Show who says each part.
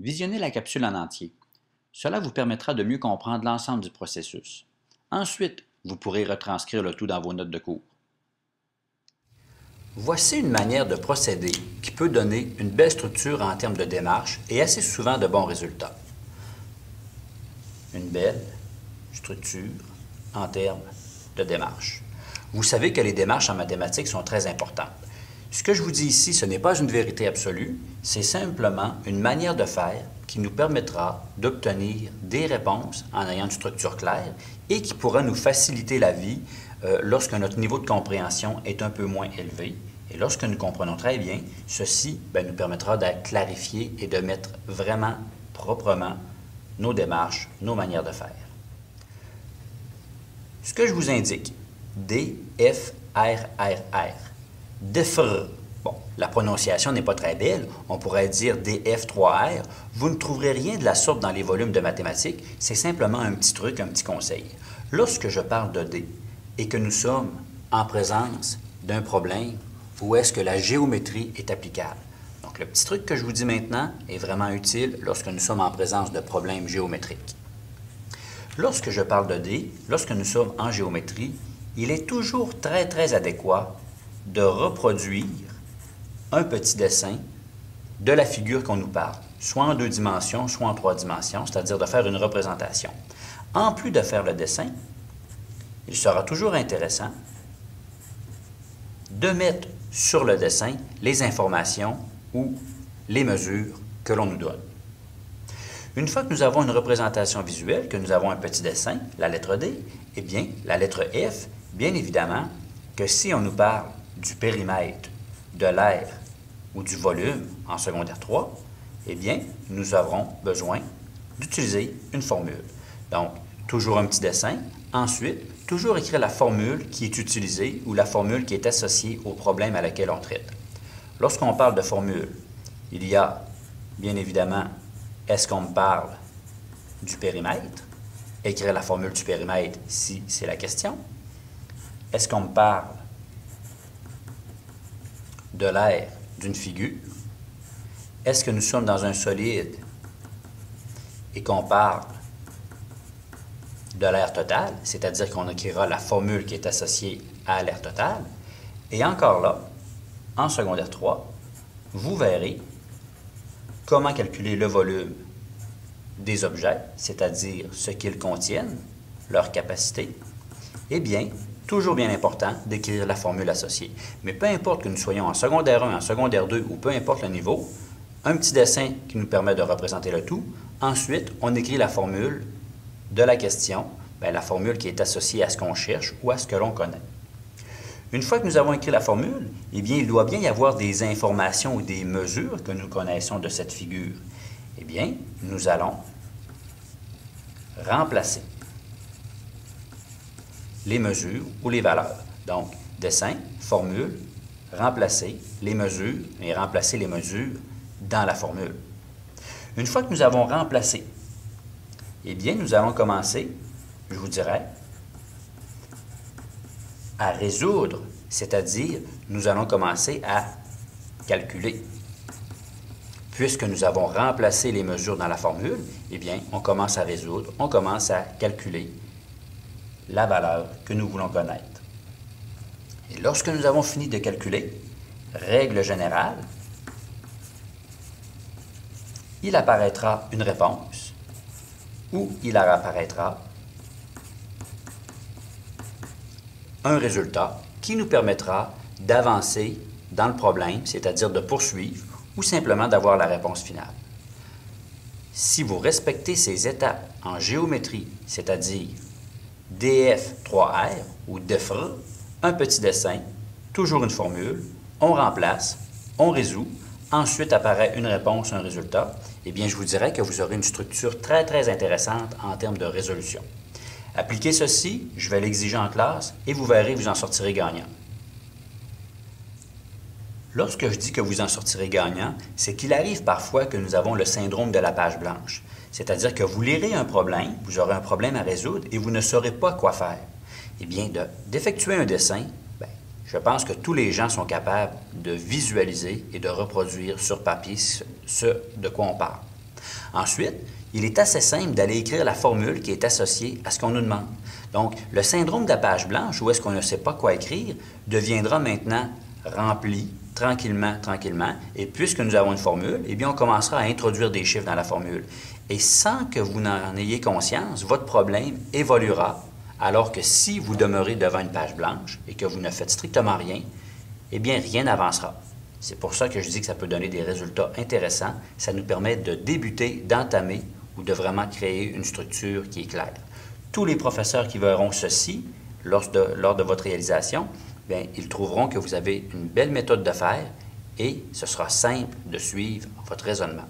Speaker 1: Visionnez la capsule en entier. Cela vous permettra de mieux comprendre l'ensemble du processus. Ensuite, vous pourrez retranscrire le tout dans vos notes de cours. Voici une manière de procéder qui peut donner une belle structure en termes de démarche et assez souvent de bons résultats. Une belle structure en termes de démarche. Vous savez que les démarches en mathématiques sont très importantes. Ce que je vous dis ici, ce n'est pas une vérité absolue, c'est simplement une manière de faire qui nous permettra d'obtenir des réponses en ayant une structure claire et qui pourra nous faciliter la vie lorsque notre niveau de compréhension est un peu moins élevé. Et lorsque nous comprenons très bien, ceci nous permettra de clarifier et de mettre vraiment proprement nos démarches, nos manières de faire. Ce que je vous indique, D, F, R, R, R. DEFR. Bon, la prononciation n'est pas très belle, on pourrait dire DF3R. Vous ne trouverez rien de la sorte dans les volumes de mathématiques, c'est simplement un petit truc, un petit conseil. Lorsque je parle de D et que nous sommes en présence d'un problème où est-ce que la géométrie est applicable. Donc, le petit truc que je vous dis maintenant est vraiment utile lorsque nous sommes en présence de problèmes géométriques. Lorsque je parle de D, lorsque nous sommes en géométrie, il est toujours très adéquat de reproduire un petit dessin de la figure qu'on nous parle, soit en 2 dimensions, soit en 3 dimensions, c'est-à-dire de faire une représentation. En plus de faire le dessin, il sera toujours intéressant de mettre sur le dessin les informations ou les mesures que l'on nous donne. Une fois que nous avons une représentation visuelle, que nous avons un petit dessin, la lettre D, eh bien, la lettre F, bien évidemment, que si on nous parle du périmètre, de l'aire ou du volume en secondaire 3, eh bien, nous aurons besoin d'utiliser une formule. Donc, toujours un petit dessin. Ensuite, toujours écrire la formule qui est utilisée ou la formule qui est associée au problème à laquelle on traite. Lorsqu'on parle de formule, il y a, bien évidemment, est-ce qu'on me parle du périmètre? Écrire la formule du périmètre si c'est la question. Est-ce qu'on me parle de l'aire d'une figure? Est-ce que nous sommes dans un solide et qu'on parle de l'aire totale, c'est-à-dire qu'on écrira la formule qui est associée à l'aire totale? Et encore là, en secondaire 3, vous verrez comment calculer le volume des objets, c'est-à-dire ce qu'ils contiennent, leur capacité. Eh bien, toujours bien important d'écrire la formule associée. Mais peu importe que nous soyons en secondaire 1, en secondaire 2 ou peu importe le niveau, un petit dessin qui nous permet de représenter le tout. Ensuite, on écrit la formule de la question, la formule qui est associée à ce qu'on cherche ou à ce que l'on connaît. Une fois que nous avons écrit la formule, eh bien, il doit bien y avoir des informations ou des mesures que nous connaissons de cette figure. Eh bien, nous allons remplacer les mesures ou les valeurs. Donc, dessin, formule, remplacer les mesures et remplacer les mesures dans la formule. Une fois que nous avons remplacé, eh bien, nous allons commencer, je vous dirais, à résoudre, c'est-à-dire, nous allons commencer à calculer. Puisque nous avons remplacé les mesures dans la formule, eh bien, on commence à résoudre, on commence à calculer la valeur que nous voulons connaître. Et lorsque nous avons fini de calculer, règle générale, il apparaîtra une réponse ou il apparaîtra un résultat qui nous permettra d'avancer dans le problème, c'est-à-dire de poursuivre ou simplement d'avoir la réponse finale. Si vous respectez ces étapes en géométrie, c'est-à-dire DF3R ou DEFR, un petit dessin, toujours une formule, on remplace, on résout, ensuite apparaît une réponse, un résultat, eh bien je vous dirais que vous aurez une structure très intéressante en termes de résolution. Appliquez ceci, je vais l'exiger en classe et vous verrez, vous en sortirez gagnant. Lorsque je dis que vous en sortirez gagnant, c'est qu'il arrive parfois que nous avons le syndrome de la page blanche. C'est-à-dire que vous lirez un problème, vous aurez un problème à résoudre et vous ne saurez pas quoi faire. Eh bien, d'effectuer un dessin, je pense que tous les gens sont capables de visualiser et de reproduire sur papier ce de quoi on parle. Ensuite, il est assez simple d'aller écrire la formule qui est associée à ce qu'on nous demande. Donc, le syndrome de la page blanche, où est-ce qu'on ne sait pas quoi écrire, deviendra maintenant rempli tranquillement, et puisque nous avons une formule, eh bien, on commencera à introduire des chiffres dans la formule. Et sans que vous n'en ayez conscience, votre problème évoluera, alors que si vous demeurez devant une page blanche et que vous ne faites strictement rien, eh bien, rien n'avancera. C'est pour ça que je dis que ça peut donner des résultats intéressants. Ça nous permet de débuter, d'entamer ou de vraiment créer une structure qui est claire. Tous les professeurs qui verront ceci lors de votre réalisation, bien, ils trouveront que vous avez une belle méthode de faire et ce sera simple de suivre votre raisonnement.